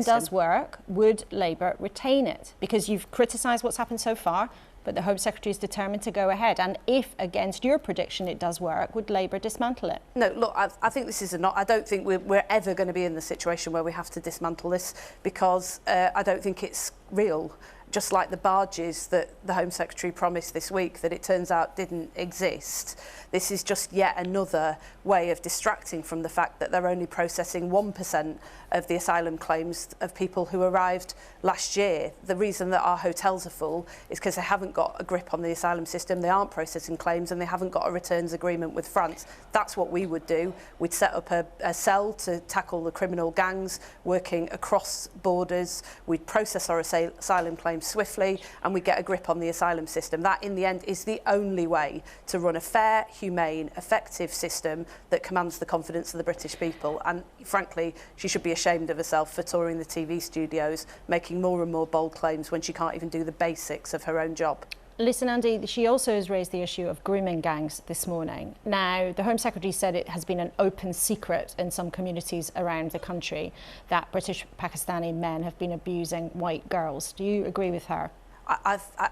does work, would Labour retain it? Because you've criticised what's happened so far, but the Home Secretary is determined to go ahead. And if, against your prediction, it does work, would Labour dismantle it? No, look, I think this is I don't think we're ever going to be in the situation where we have to dismantle this, because I don't think it's real. Just like the barges that the Home Secretary promised this week that it turns out didn't exist. This is just yet another way of distracting from the fact that they're only processing 1% of the asylum claims of people who arrived last year. The reason that our hotels are full is because they haven't got a grip on the asylum system, they aren't processing claims, and they haven't got a returns agreement with France. That's what we would do. We'd set up a cell to tackle the criminal gangs working across borders. We'd process our asylum claims swiftly, and we get a grip on the asylum system. That, in the end, is the only way to run a fair, humane, effective system that commands the confidence of the British people. And frankly, she should be ashamed of herself for touring the TV studios, making more and more bold claims when she can't even do the basics of her own job. Listen, Andy, she also has raised the issue of grooming gangs this morning. Now, the Home Secretary said it has been an open secret in some communities around the country that British Pakistani men have been abusing white girls. Do you agree with her?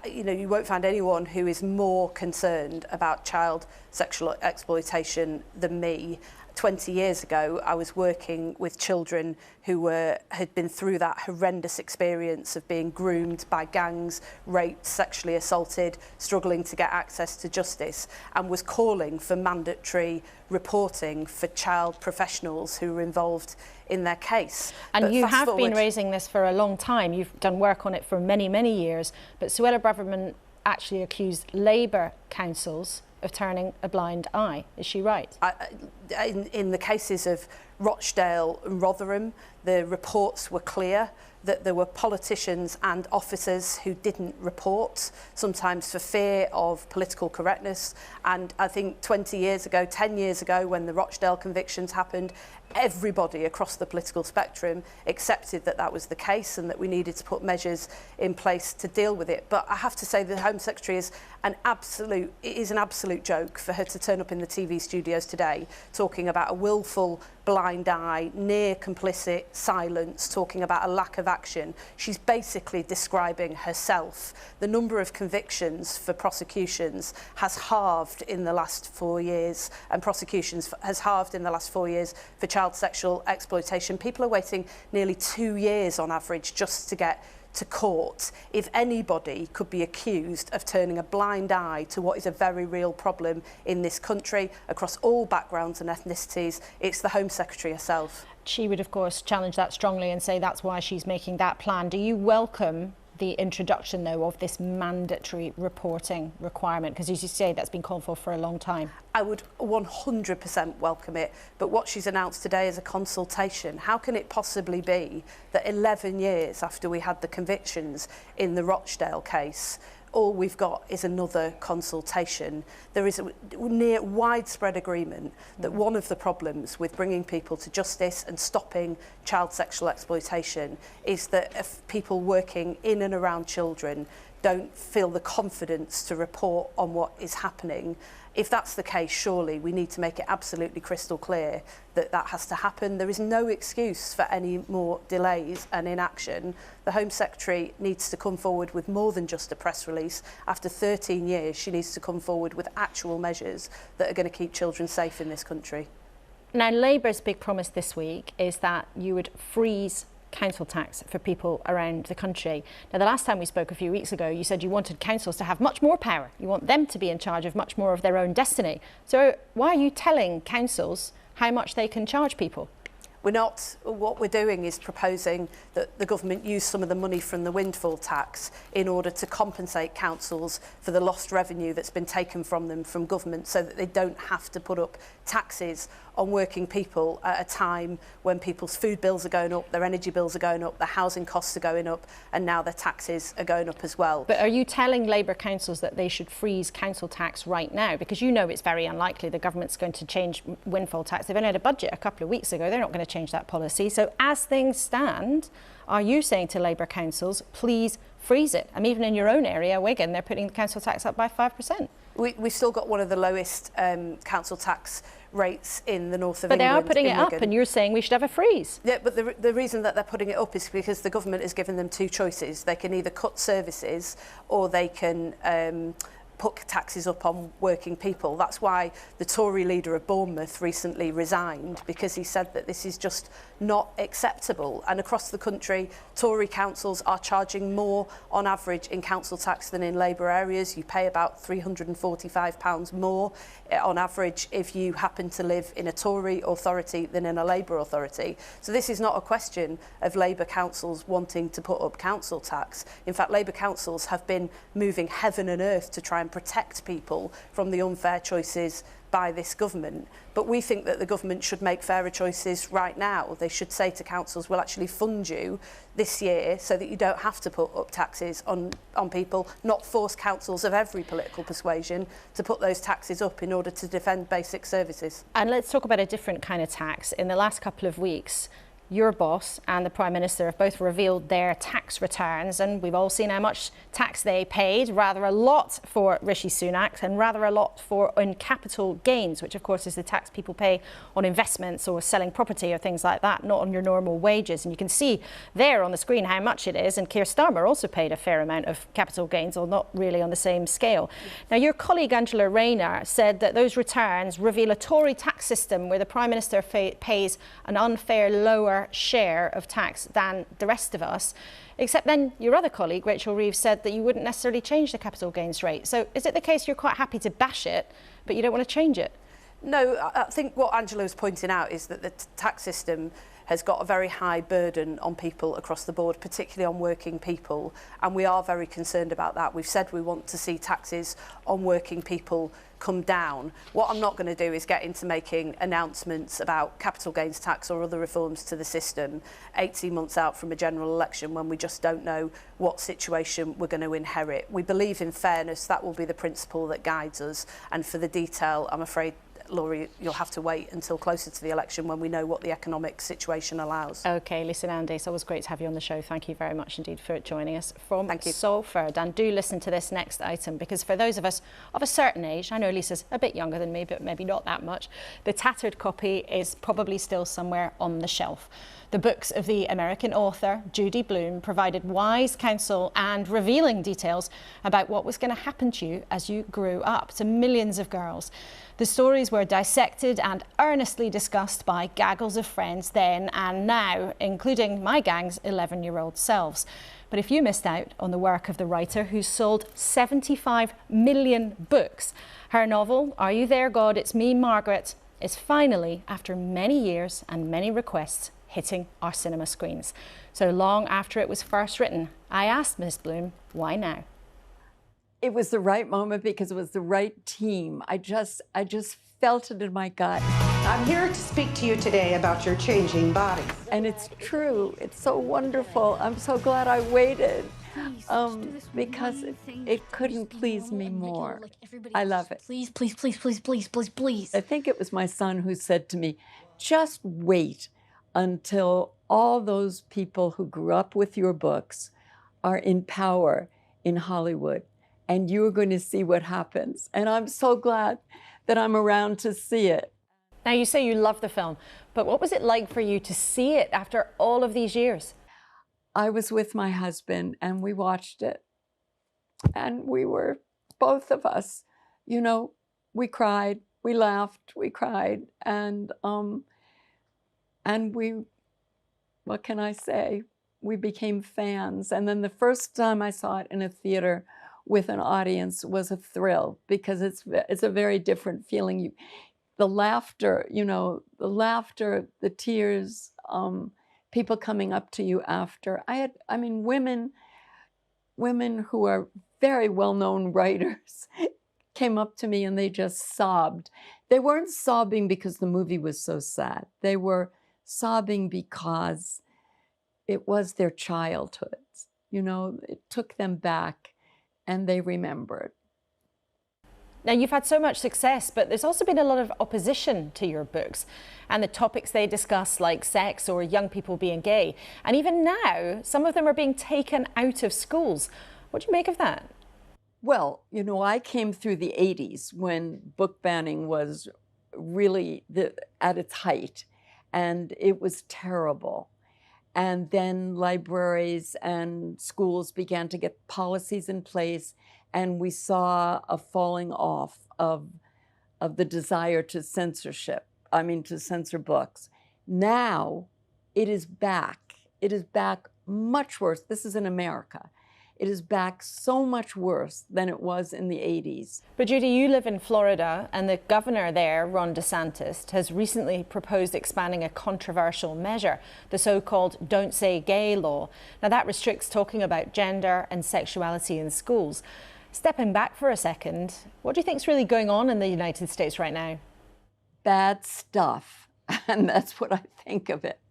You won't find anyone who is more concerned about child sexual exploitation than me. 20 years ago, I was working with children who had been through that horrendous experience of being groomed by gangs, raped, sexually assaulted, struggling to get access to justice, and was calling for mandatory reporting for child professionals who were involved in their case. And you have been raising this for a long time. You've done work on it for many, many years. But Suella Braverman actually accused Labour councils of turning a blind eye. Is she right? In the cases of Rochdale and Rotherham, the reports were clear that there were politicians and officers who didn't report, sometimes for fear of political correctness. And I think 20 years ago, 10 years ago, when the Rochdale convictions happened, everybody across the political spectrum accepted that that was the case and that we needed to put measures in place to deal with it. But I have to say the Home Secretary is an absolute joke for her to turn up in the TV studios today talking about a willful blind eye, near complicit silence, talking about a lack of action. She's basically describing herself. The number of convictions for prosecutions has halved in the last 4 years, and prosecutions has halved in the last 4 years for child sexual exploitation. People are waiting nearly 2 years on average just to get to court. If anybody could be accused of turning a blind eye to what is a very real problem in this country across all backgrounds and ethnicities, it's the Home Secretary herself. She would, of course, challenge that strongly and say that's why she's making that plan. Do you welcome the introduction, though, of this mandatory reporting requirement? Because, as you say, that's been called for a long time. I would 100% welcome it, but what she's announced today is a consultation. How can it possibly be that 11 years after we had the convictions in the Rochdale case, all we've got is another consultation? There is a near widespread agreement that one of the problems with bringing people to justice and stopping child sexual exploitation is that if people working in and around children don't feel the confidence to report on what is happening. If that's the case, surely we need to make it absolutely crystal clear that that has to happen. There is no excuse for any more delays and inaction. The Home Secretary needs to come forward with more than just a press release. After 13 years, she needs to come forward with actual measures that are going to keep children safe in this country. Now, Labour's big promise this week is that you would freeze council tax for people around the country. Now, the last time we spoke a few weeks ago, you said you wanted councils to have much more power. You want them to be in charge of much more of their own destiny. So why are you telling councils how much they can charge people? We're not. What we're doing is proposing that the government use some of the money from the windfall tax in order to compensate councils for the lost revenue that's been taken from them from government, so that they don't have to put up taxes on working people at a time when people's food bills are going up, their energy bills are going up, their housing costs are going up, and now their taxes are going up as well. But are you telling Labour councils that they should freeze council tax right now? Because you know it's very unlikely the government's going to change windfall tax. They've only had a budget a couple of weeks ago. They're not going to change that policy. So as things stand, are you saying to Labour councils, please freeze it? And even in your own area, Wigan, they're putting the council tax up by 5%. We've still got one of the lowest council tax rates in the north of England. But they England, are putting it up, and you're saying we should have a freeze. Yeah, but the reason that they're putting it up is because the government has given them two choices. They can either cut services or they can put taxes up on working people. That's why the Tory leader of Bournemouth recently resigned, because he said that this is just not acceptable. And across the country, Tory councils are charging more on average in council tax than in Labour areas. You pay about £345 more on average if you happen to live in a Tory authority than in a Labour authority. So this is not a question of Labour councils wanting to put up council tax. In fact, Labour councils have been moving heaven and earth to try and protect people from the unfair choices by this government. But we think that the government should make fairer choices right now. They should say to councils, we'll actually fund you this year so that you don't have to put up taxes on people, not force councils of every political persuasion to put those taxes up in order to defend basic services. And let's talk about a different kind of tax. In the last couple of weeks, your boss and the Prime Minister have both revealed their tax returns, and we've all seen how much tax they paid, rather a lot for Rishi Sunak and rather a lot on capital gains, which of course is the tax people pay on investments or selling property or things like that, not on your normal wages. And you can see there on the screen how much it is, and Keir Starmer also paid a fair amount of capital gains, although not really on the same scale. Now, your colleague Angela Rayner said that those returns reveal a Tory tax system where the Prime Minister pays an unfair lower share of tax than the rest of us, except then your other colleague Rachel Reeves said that you wouldn't necessarily change the capital gains rate. So is it the case you're quite happy to bash it but you don't want to change it? No, I think what Angela was pointing out is that the tax system has got a very high burden on people across the board, particularly on working people, and we are very concerned about that. We've said we want to see taxes on working people come down. What I'm not going to do is get into making announcements about capital gains tax or other reforms to the system 18 months out from a general election when we just don't know what situation we're going to inherit. We believe in fairness. That will be the principle that guides us, and for the detail, I'm afraid, Laura, you'll have to wait until closer to the election when we know what the economic situation allows. OK, listen, Andy, it's always great to have you on the show. Thank you very much indeed for joining us from Salford. And do listen to this next item, because for those of us of a certain age, I know Lisa's a bit younger than me, but maybe not that much, the tattered copy is probably still somewhere on the shelf. The books of the American author Judy Blume provided wise counsel and revealing details about what was going to happen to you as you grew up, to millions of girls. The stories were dissected and earnestly discussed by gaggles of friends then and now, including my gang's 11-year-old selves. But if you missed out on the work of the writer who's sold 75 million books, her novel, Are You There, God? It's Me, Margaret, is finally, after many years and many requests, hitting our cinema screens. So long after it was first written, I asked Ms. Blume, why now? It was the right moment because it was the right team. I just felt it in my gut. I'm here to speak to you today about your changing body. And it's true. It's so wonderful. I'm so glad I waited because it couldn't please me more. I love it. Please, please, please, please, please, please, please. I think it was my son who said to me, just wait until all those people who grew up with your books are in power in Hollywood, and you're going to see what happens. And I'm so glad that I'm around to see it. Now, you say you love the film, but what was it like for you to see it after all of these years? I was with my husband and we watched it, and we were, both of us, you know, we cried, we laughed, we cried, and we, what can I say? We became fans. And then the first time I saw it in a theater with an audience was a thrill, because it's a very different feeling. The laughter, you know, the laughter, the tears, people coming up to you after. I mean, women who are very well-known writers came up to me and they just sobbed. They weren't sobbing because the movie was so sad. They were sobbing because it was their childhoods. You know, it took them back and they remembered. Now, you've had so much success, but there's also been a lot of opposition to your books and the topics they discuss, like sex or young people being gay. And even now, some of them are being taken out of schools. What do you make of that? Well, you know, I came through the 80s when book banning was really at its height, and it was terrible. And then libraries and schools began to get policies in place, and we saw a falling off of the desire to to censor books. Now it is back. It is back much worse. This is in America. It is back so much worse than it was in the 80s. But Judy, you live in Florida, and the governor there, Ron DeSantis, has recently proposed expanding a controversial measure, the so-called Don't Say Gay law. Now, that restricts talking about gender and sexuality in schools. Stepping back for a second, what do you think is really going on in the United States right now? Bad stuff, and that's what I think of it.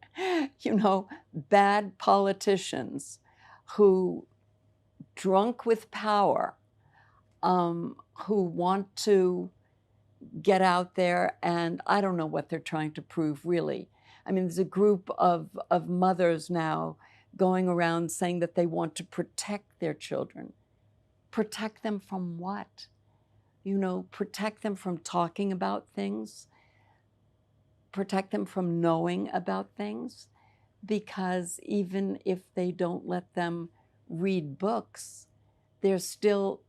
You know, bad politicians who, drunk with power, who want to get out there, and I don't know what they're trying to prove, really. I mean, there's a group of mothers now going around saying that they want to protect their children. Protect them from what? You know, protect them from talking about things, protect them from knowing about things, because even if they don't let them read books, they're still,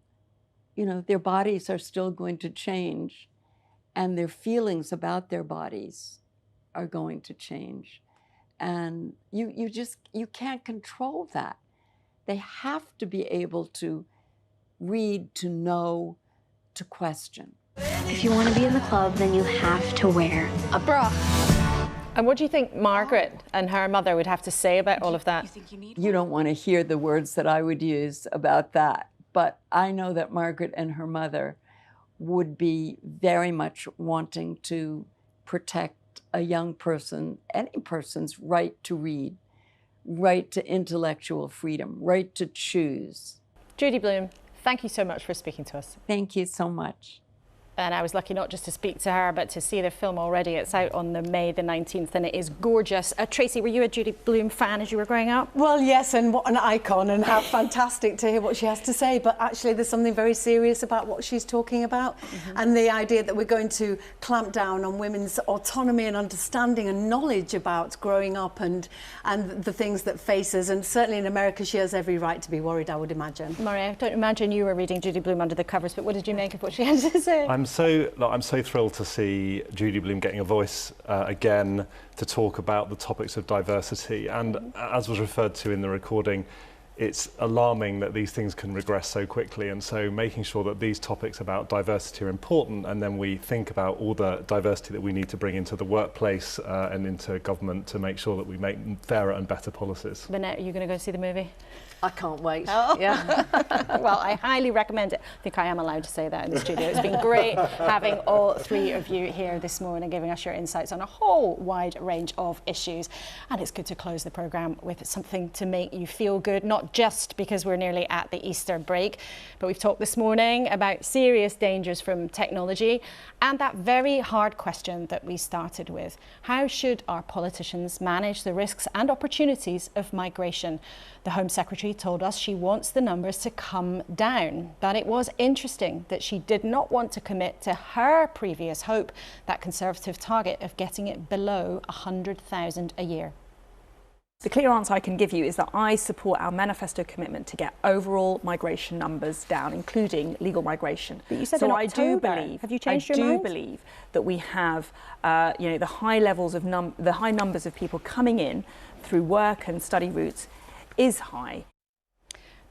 you know, their bodies are still going to change, and their feelings about their bodies are going to change. And you can't control that. They have to be able to read, to know, to question. If you want to be in the club, then you have to wear a bra. And what do you think Margaret and her mother would have to say about all of that? You don't want to hear the words that I would use about that, but I know that Margaret and her mother would be very much wanting to protect a young person, any person's right to read, right to intellectual freedom, right to choose. Judy Blume, thank you so much for speaking to us. Thank you so much. And I was lucky not just to speak to her, but to see the film already. It's out on May the 19th, and it is gorgeous. Tracy, were you a Judy Blume fan as you were growing up? Well, yes, and what an icon, and how fantastic to hear what she has to say. But actually, there's something very serious about what she's talking about, and the idea that we're going to clamp down on women's autonomy and understanding and knowledge about growing up and the things that face us. And certainly in America, she has every right to be worried, I would imagine. Murray, I don't imagine you were reading Judy Blume under the covers, but what did you make of what she had to say? I'm so thrilled to see Judy Blume getting a voice again to talk about the topics of diversity. And as was referred to in the recording, it's alarming that these things can regress so quickly. And so making sure that these topics about diversity are important, and then we think about all the diversity that we need to bring into the workplace and into government to make sure that we make fairer and better policies. Bennett, are you going to go see the movie? I can't wait. Oh. Yeah. Well, I highly recommend it. I think I am allowed to say that in the studio. It's been great having all three of you here this morning, giving us your insights on a whole wide range of issues. And it's good to close the programme with something to make you feel good, not not just because we're nearly at the Easter break, but we've talked this morning about serious dangers from technology and that very hard question that we started with. How should our politicians manage the risks and opportunities of migration? The Home Secretary told us she wants the numbers to come down, but it was interesting that she did not want to commit to her previous hope, that Conservative target of getting it below 100,000 a year. The clear answer I can give you is that I support our manifesto commitment to get overall migration numbers down, including legal migration. But you said so in I do October. believe, Have you changed your mind? I do mind? believe that we have, the high levels of the high numbers of people coming in through work and study routes is high.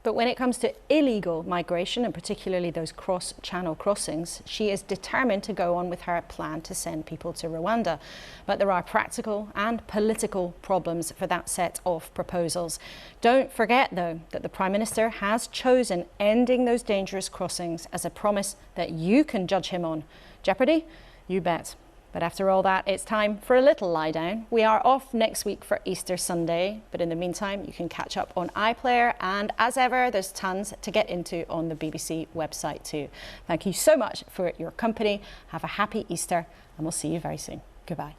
But when it comes to illegal migration, and particularly those cross-channel crossings, she is determined to go on with her plan to send people to Rwanda. But there are practical and political problems for that set of proposals. Don't forget, though, that the Prime Minister has chosen ending those dangerous crossings as a promise that you can judge him on. Jeopardy? You bet. But after all that, it's time for a little lie down. We are off next week for Easter Sunday, but in the meantime, you can catch up on iPlayer, and as ever, there's tons to get into on the BBC website too. Thank you so much for your company. Have a happy Easter, and we'll see you very soon. Goodbye.